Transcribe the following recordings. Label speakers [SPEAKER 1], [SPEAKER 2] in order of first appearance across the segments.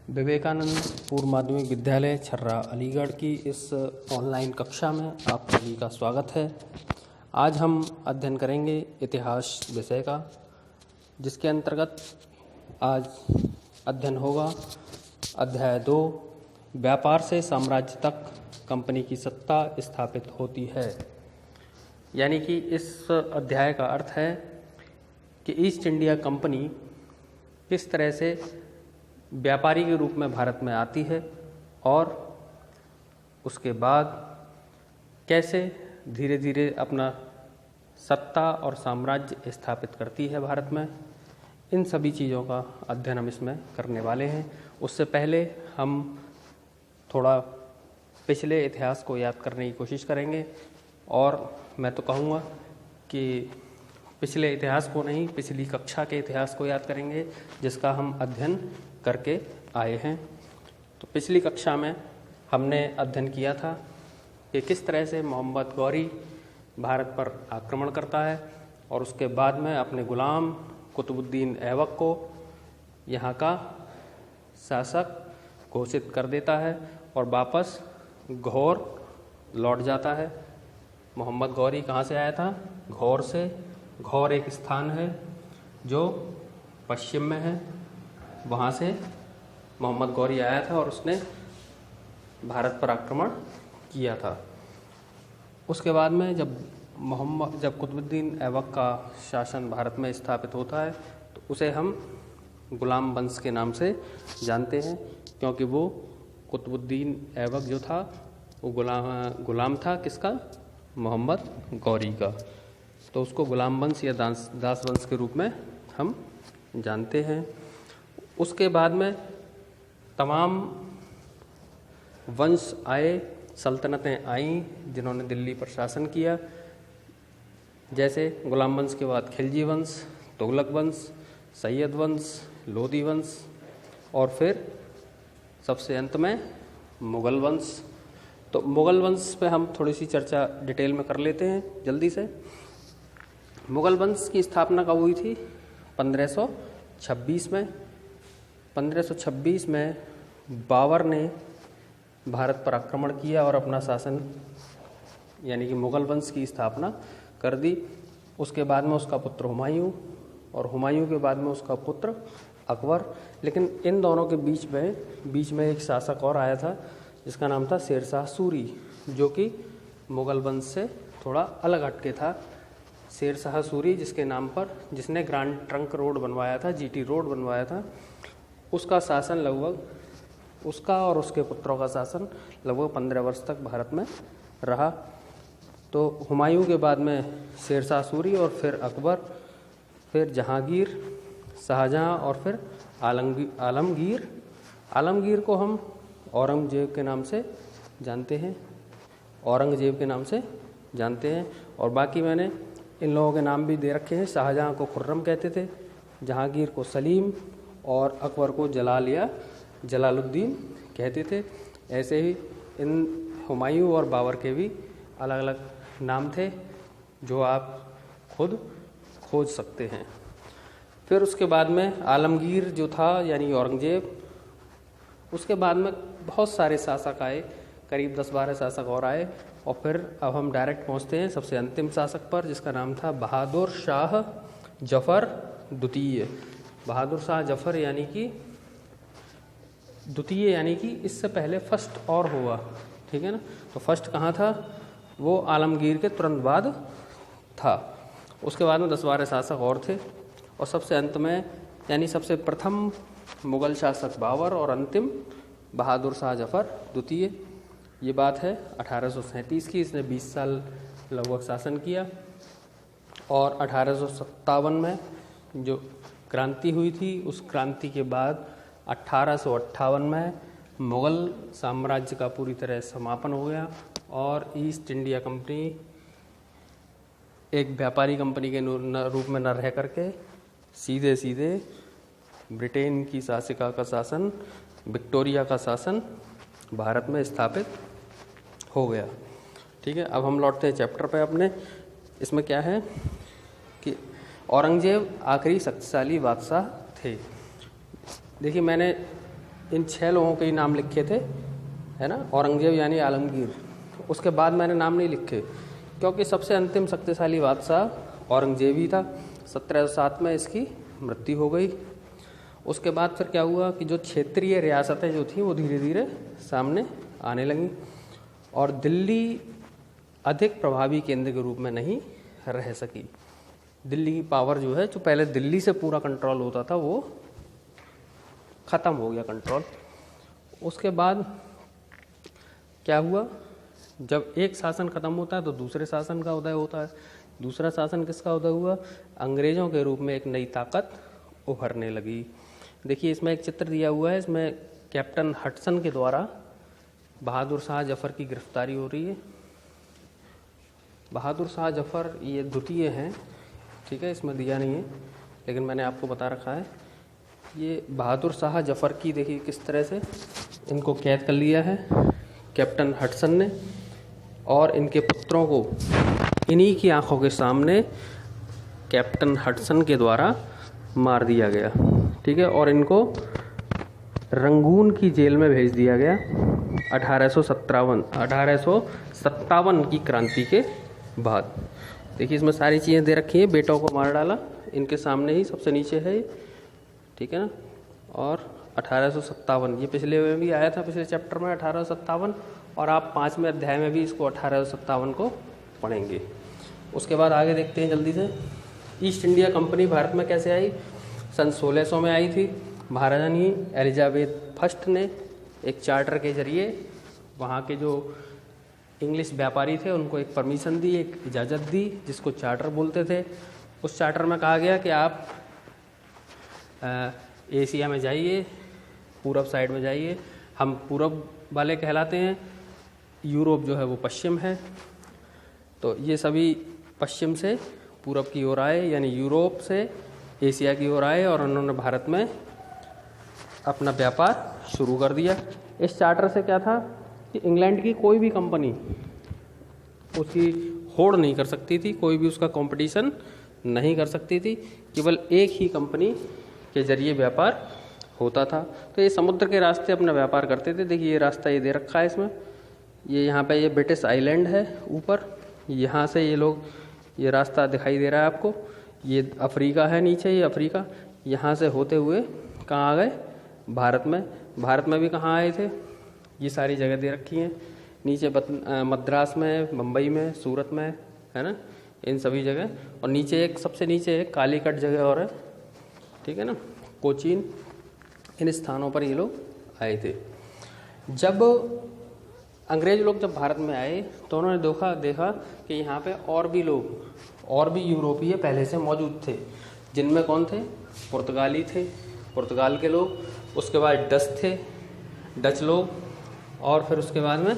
[SPEAKER 1] विवेकानंद पूर्व माध्यमिक विद्यालय छर्रा अलीगढ़ की इस ऑनलाइन कक्षा में आप सभी का स्वागत है। आज हम अध्ययन करेंगे इतिहास विषय का, जिसके अंतर्गत आज अध्ययन होगा अध्याय 2, व्यापार से साम्राज्य तक कंपनी की सत्ता स्थापित होती है। यानी कि इस अध्याय का अर्थ है कि ईस्ट इंडिया कंपनी किस तरह से व्यापारी के रूप में भारत में आती है और उसके बाद कैसे धीरे धीरे अपना सत्ता और साम्राज्य स्थापित करती है भारत में। इन सभी चीज़ों का अध्ययन हम इसमें करने वाले हैं। उससे पहले हम थोड़ा पिछले इतिहास को याद करने की कोशिश करेंगे, और मैं तो कहूँगा कि पिछले इतिहास को नहीं, पिछली कक्षा के इतिहास को याद करेंगे जिसका हम अध्ययन करके आए हैं। तो पिछली कक्षा में हमने अध्ययन किया था कि किस तरह से मोहम्मद गौरी भारत पर आक्रमण करता है और उसके बाद में अपने गुलाम कुतुबुद्दीन ऐबक को यहाँ का शासक घोषित कर देता है और वापस घौर लौट जाता है। मोहम्मद गौरी कहाँ से आया था? घौर से। घौर एक स्थान है जो पश्चिम में है, वहाँ से मोहम्मद गौरी आया था और उसने भारत पर आक्रमण किया था। उसके बाद में जब कुतुबुद्दीन ऐबक का शासन भारत में स्थापित होता है तो उसे हम गुलाम वंश के नाम से जानते हैं, क्योंकि वो कुतुबुद्दीन ऐबक जो था वो गुलाम था किसका? मोहम्मद गौरी का। तो उसको गुलाम वंश या दास वंश के रूप में हम जानते हैं। उसके बाद में तमाम वंश आए, सल्तनतें आईं जिन्होंने दिल्ली पर शासन किया, जैसे गुलाम वंश के बाद खिलजी वंश, तुगलक वंश, सैयद वंश, लोदी वंश और फिर सबसे अंत में मुग़ल वंश। तो मुग़ल वंश पे हम थोड़ी सी चर्चा डिटेल में कर लेते हैं जल्दी से। मुग़ल वंश की स्थापना कब हुई थी? 1526 में। 1526 में बाबर ने भारत पर आक्रमण किया और अपना शासन यानी कि मुग़ल वंश की स्थापना कर दी। उसके बाद में उसका पुत्र हुमायूं और हुमायूं के बाद में उसका पुत्र अकबर। लेकिन इन दोनों के बीच में एक शासक और आया था जिसका नाम था शेरशाह सूरी, जो कि मुग़ल वंश से थोड़ा अलग हटके था। शेरशाह सूरी जिसके नाम पर जिसने ग्रैंड ट्रंक रोड बनवाया था, जीटी रोड बनवाया था, उसका शासन लगभग उसका और उसके पुत्रों का शासन लगभग 15 वर्ष तक भारत में रहा। तो हुमायूं के बाद में शेरशाह सूरी और फिर अकबर, फिर जहांगीर, शाहजहां और फिर आलमगीर। आलमगीर को हम औरंगजेब के नाम से जानते हैं। और बाकी मैंने इन लोगों के नाम भी दे रखे हैं। शाहजहां को खुर्रम कहते थे, जहांगीर को सलीम और अकबर को जलालुद्दीन कहते थे। ऐसे ही इन हुमायूं और बाबर के भी अलग अलग नाम थे जो आप खुद खोज सकते हैं। फिर उसके बाद में आलमगीर जो था यानी औरंगजेब, उसके बाद में बहुत सारे शासक आए, करीब 10-12 शासक और आए, और फिर अब हम डायरेक्ट पहुंचते हैं सबसे अंतिम शासक पर, जिसका नाम था बहादुर शाह जफ़र द्वितीय। बहादुर शाह जफ़र यानी कि द्वितीय, यानी कि इससे पहले फर्स्ट और हुआ, ठीक है ना। तो फर्स्ट कहाँ था? वो आलमगीर के तुरंत बाद था। उसके बाद में 10-12 शासक और थे, और सबसे अंत में यानी सबसे प्रथम मुग़ल शासक बाबर और अंतिम बहादुर शाह जफ़र द्वितीय। ये बात है 1837 की। इसने 20 साल लगभग शासन किया, और 1857 में जो क्रांति हुई थी, उस क्रांति के बाद 1858 में मुग़ल साम्राज्य का पूरी तरह समापन हो गया और ईस्ट इंडिया कंपनी एक व्यापारी कंपनी के रूप में न रह करके सीधे सीधे ब्रिटेन की शासिका का शासन, विक्टोरिया का शासन भारत में स्थापित हो गया। ठीक है, अब हम लौटते हैं चैप्टर पे अपने। इसमें क्या है कि औरंगजेब आखिरी शक्तिशाली बादशाह थे। देखिए, मैंने इन 6 लोगों के ही नाम लिखे थे, है ना, औरंगजेब यानी आलमगीर। उसके बाद मैंने नाम नहीं लिखे क्योंकि सबसे अंतिम शक्तिशाली बादशाह औरंगजेब ही था। 1707 में इसकी मृत्यु हो गई। उसके बाद फिर क्या हुआ कि जो क्षेत्रीय रियासतें जो थी वो धीरे धीरे सामने आने लगी और दिल्ली अधिक प्रभावी केंद्र के रूप में नहीं रह सकी। दिल्ली की पावर जो है, जो पहले दिल्ली से पूरा कंट्रोल होता था, वो ख़त्म हो गया कंट्रोल। उसके बाद क्या हुआ, जब एक शासन ख़त्म होता है तो दूसरे शासन का उदय होता है। दूसरा शासन किसका उदय हुआ? अंग्रेज़ों के रूप में एक नई ताकत उभरने लगी। देखिए इसमें एक चित्र दिया हुआ है, इसमें कैप्टन हडसन के द्वारा बहादुर शाह जफ़र की गिरफ्तारी हो रही है। बहादुर शाह जफ़र ये द्वितीय हैं, ठीक है, इसमें दिया नहीं है लेकिन मैंने आपको बता रखा है। ये बहादुर शाह जफ़र की देखिए किस तरह से इनको कैद कर लिया है कैप्टन हडसन ने, और इनके पुत्रों को इन्हीं की आंखों के सामने कैप्टन हडसन के द्वारा मार दिया गया, ठीक है, और इनको रंगून की जेल में भेज दिया गया 1857 की क्रांति के बाद। देखिए इसमें सारी चीज़ें दे रखी हैं। बेटों को मार डाला इनके सामने ही, सबसे नीचे है, ठीक है ना, और 1857 ये पिछले में भी आया था, पिछले चैप्टर में 1857, और आप 5वें अध्याय में भी इसको 1857 को पढ़ेंगे। उसके बाद आगे देखते हैं जल्दी से। ईस्ट इंडिया कंपनी भारत में कैसे आई? सन 1600 में आई थी। महारानी एलिजाबेथ फर्स्ट ने एक चार्टर के जरिए वहाँ के जो इंग्लिश व्यापारी थे उनको एक परमिशन दी, एक इजाज़त दी, जिसको चार्टर बोलते थे। उस चार्टर में कहा गया कि आप एशिया में जाइए, पूरब साइड में जाइए, हम पूरब वाले कहलाते हैं, यूरोप जो है वो पश्चिम है, तो ये सभी पश्चिम से पूरब की ओर आए, यानी यूरोप से एशिया की ओर आए और उन्होंने भारत में अपना व्यापार शुरू कर दिया। इस चार्टर से क्या था कि इंग्लैंड की कोई भी कंपनी उसकी होड़ नहीं कर सकती थी, कोई भी उसका कंपटीशन नहीं कर सकती थी, केवल एक ही कंपनी के जरिए व्यापार होता था। तो ये समुद्र के रास्ते अपना व्यापार करते थे। देखिए ये रास्ता ये दे रखा है इसमें, ये यहाँ पे ये ब्रिटिश आइलैंड है ऊपर, यहाँ से ये लोग, ये रास्ता दिखाई दे रहा है आपको, ये अफ्रीका है नीचे, ये अफ्रीका, यहाँ से होते हुए कहाँ आ गए? भारत में। भारत में भी कहाँ आए थे? ये सारी जगह दे रखी हैं नीचे, मद्रास में, मुंबई में, सूरत में, है ना, इन सभी जगह। और नीचे एक, सबसे नीचे एक कालीकट जगह और है, ठीक है ना, कोचीन, इन स्थानों पर ये लोग आए थे। जब अंग्रेज लोग जब भारत में आए तो उन्होंने देखा कि यहाँ पे और भी लोग, और भी यूरोपीय पहले से मौजूद थे, जिनमें कौन थे? पुर्तगाली थे, पुर्तगाल के लोग, उसके बाद डच थे, डच लोग, और फिर उसके बाद में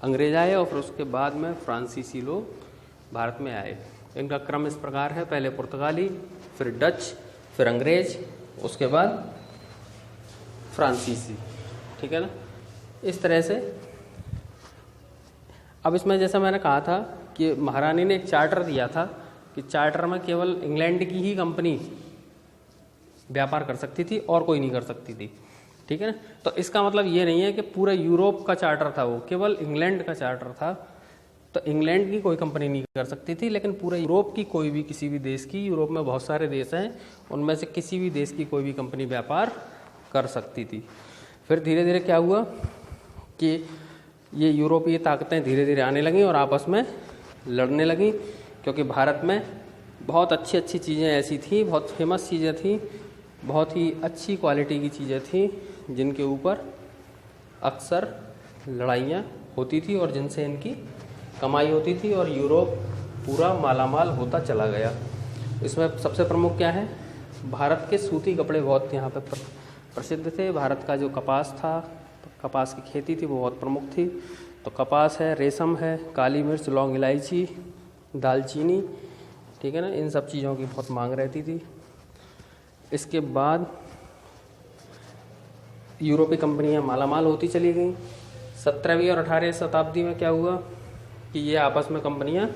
[SPEAKER 1] अंग्रेज आए, और फिर उसके बाद में फ्रांसीसी लोग भारत में आए। इनका क्रम इस प्रकार है, पहले पुर्तगाली, फिर डच, फिर अंग्रेज, उसके बाद फ्रांसीसी, ठीक है ना, इस तरह से। अब इसमें जैसा मैंने कहा था कि महारानी ने एक चार्टर दिया था कि चार्टर में केवल इंग्लैंड की ही कंपनी व्यापार कर सकती थी और कोई नहीं कर सकती थी, ठीक है ना। तो इसका मतलब ये नहीं है कि पूरे यूरोप का चार्टर था, वो केवल इंग्लैंड का चार्टर था। तो इंग्लैंड की कोई कंपनी नहीं कर सकती थी, लेकिन पूरे यूरोप की कोई भी, किसी भी देश की, यूरोप में बहुत सारे देश हैं, उनमें से किसी भी देश की कोई भी कंपनी व्यापार कर सकती थी। फिर धीरे धीरे क्या हुआ कि ये यूरोपीय ताकतें धीरे धीरे आने लगीं और आपस में लड़ने लगीं, क्योंकि भारत में बहुत अच्छी अच्छी चीज़ें ऐसी थी, बहुत फेमस चीज़ें थी, बहुत ही अच्छी क्वालिटी की चीज़ें थी, जिनके ऊपर अक्सर लड़ाइयाँ होती थी और जिनसे इनकी कमाई होती थी, और यूरोप पूरा मालामाल होता चला गया। इसमें सबसे प्रमुख क्या है? भारत के सूती कपड़े बहुत यहाँ पे प्रसिद्ध थे। भारत का जो कपास था, कपास की खेती थी, वो बहुत प्रमुख थी। तो कपास है, रेशम है, काली मिर्च, लौंग इलायची, दालचीनी, ठीक है ना, इन सब चीज़ों की बहुत मांग रहती थी। इसके बाद यूरोपीय कंपनियां मालामाल होती चली गईं। 17वीं और 18वीं शताब्दी में क्या हुआ कि ये आपस में कंपनियां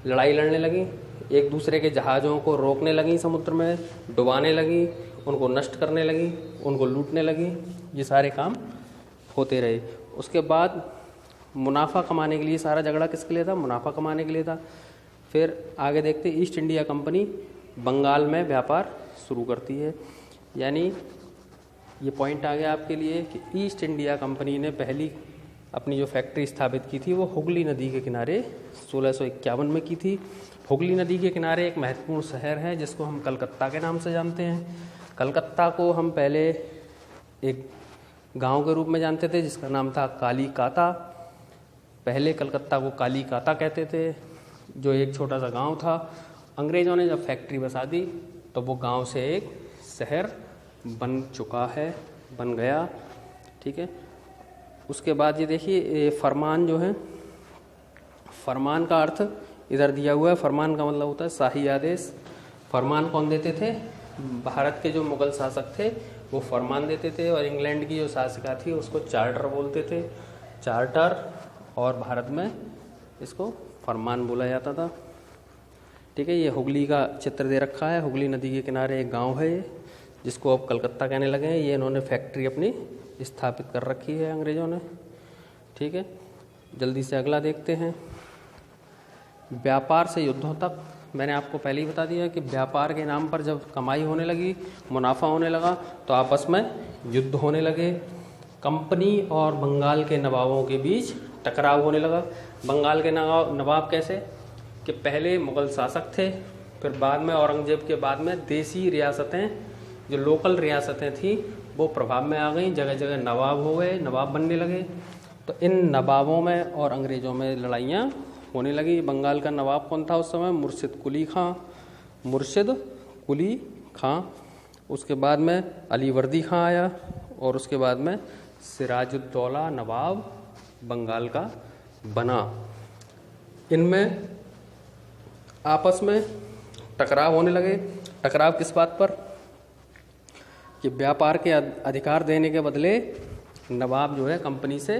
[SPEAKER 1] लड़ाई लड़ने लगीं, एक दूसरे के जहाज़ों को रोकने लगीं, समुद्र में डुबाने लगीं, उनको नष्ट करने लगी, उनको लूटने लगी। ये सारे काम होते रहे। उसके बाद मुनाफा कमाने के लिए, सारा झगड़ा किसके लिए था? मुनाफा कमाने के लिए था। फिर आगे देखते, ईस्ट इंडिया कंपनी बंगाल में व्यापार शुरू करती है। यानी ये पॉइंट आ गया आपके लिए कि ईस्ट इंडिया कंपनी ने पहली अपनी जो फैक्ट्री स्थापित की थी वो हुगली नदी के किनारे 1651 में की थी। हुगली नदी के किनारे एक महत्वपूर्ण शहर है जिसको हम कलकत्ता के नाम से जानते हैं। कलकत्ता को हम पहले एक गांव के रूप में जानते थे जिसका नाम था कालीकाता। पहले कलकत्ता को कालीकाता कहते थे, जो एक छोटा सा गांव था। अंग्रेज़ों ने जब फैक्ट्री बसा दी तो वो गांव से एक शहर बन चुका है, बन गया। ठीक है। उसके बाद ये देखिए, ये फरमान जो है, फरमान का अर्थ इधर दिया हुआ है। फरमान का मतलब होता है शाही आदेश। फरमान कौन देते थे? भारत के जो मुगल शासक थे वो फरमान देते थे, और इंग्लैंड की जो शासिका थी उसको चार्टर बोलते थे, चार्टर। और भारत में इसको फरमान बोला जाता था। ठीक है। ये हुगली का चित्र दे रखा है। हुगली नदी के किनारे एक गांव है जिसको अब कलकत्ता कहने लगे हैं। ये इन्होंने फैक्ट्री अपनी स्थापित कर रखी है अंग्रेज़ों ने। ठीक है। जल्दी से अगला देखते हैं। व्यापार से युद्धों तक, मैंने आपको पहले ही बता दिया कि व्यापार के नाम पर जब कमाई होने लगी, मुनाफा होने लगा, तो आपस में युद्ध होने लगे। कंपनी और बंगाल के नवाबों के बीच टकराव होने लगा। बंगाल के नवाब कैसे कि पहले मुगल शासक थे, फिर बाद में औरंगजेब के बाद में देसी रियासतें, जो लोकल रियासतें थी, वो प्रभाव में आ गई। जगह जगह नवाब हो गए, नवाब बनने लगे। तो इन नवाबों में और अंग्रेज़ों में लड़ाइयाँ होने लगी। बंगाल का नवाब कौन था उस समय? मुर्शिद कुली खां। उसके बाद में अलीवर्दी खां आया, और उसके बाद में सिराजुद्दौला नवाब बंगाल का बना। इनमें आपस में टकराव होने लगे। टकराव किस बात पर? कि व्यापार के अधिकार देने के बदले नवाब जो है कंपनी से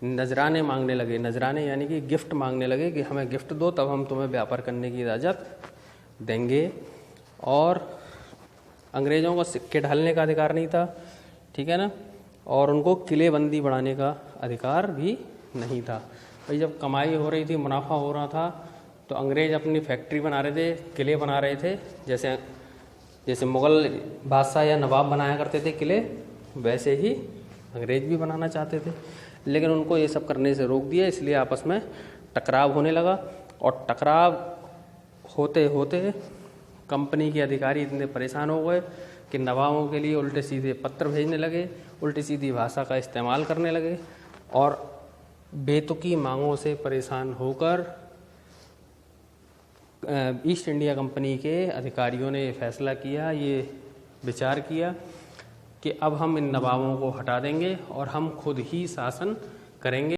[SPEAKER 1] नजराने मांगने लगे। नजराने यानी कि गिफ्ट मांगने लगे कि हमें गिफ्ट दो, तब हम तुम्हें व्यापार करने की इजाज़त देंगे। और अंग्रेज़ों को सिक्के ढालने का अधिकार नहीं था। ठीक है ना। और उनको किलेबंदी बढ़ाने का अधिकार भी नहीं था। भाई जब कमाई हो रही थी, मुनाफा हो रहा था, तो अंग्रेज़ अपनी फैक्ट्री बना रहे थे, किले बना रहे थे। जैसे मुग़ल बादशाह या नवाब बनाया करते थे किले, वैसे ही अंग्रेज़ भी बनाना चाहते थे। लेकिन उनको ये सब करने से रोक दिया, इसलिए आपस में टकराव होने लगा। और टकराव होते होते कंपनी के अधिकारी इतने परेशान हो गए कि नवाबों के लिए उल्टे सीधे पत्र भेजने लगे, उल्टी सीधी भाषा का इस्तेमाल करने लगे। और बेतुकी मांगों से परेशान होकर ईस्ट इंडिया कंपनी के अधिकारियों ने फैसला किया, ये विचार किया कि अब हम इन नवाबों को हटा देंगे और हम खुद ही शासन करेंगे।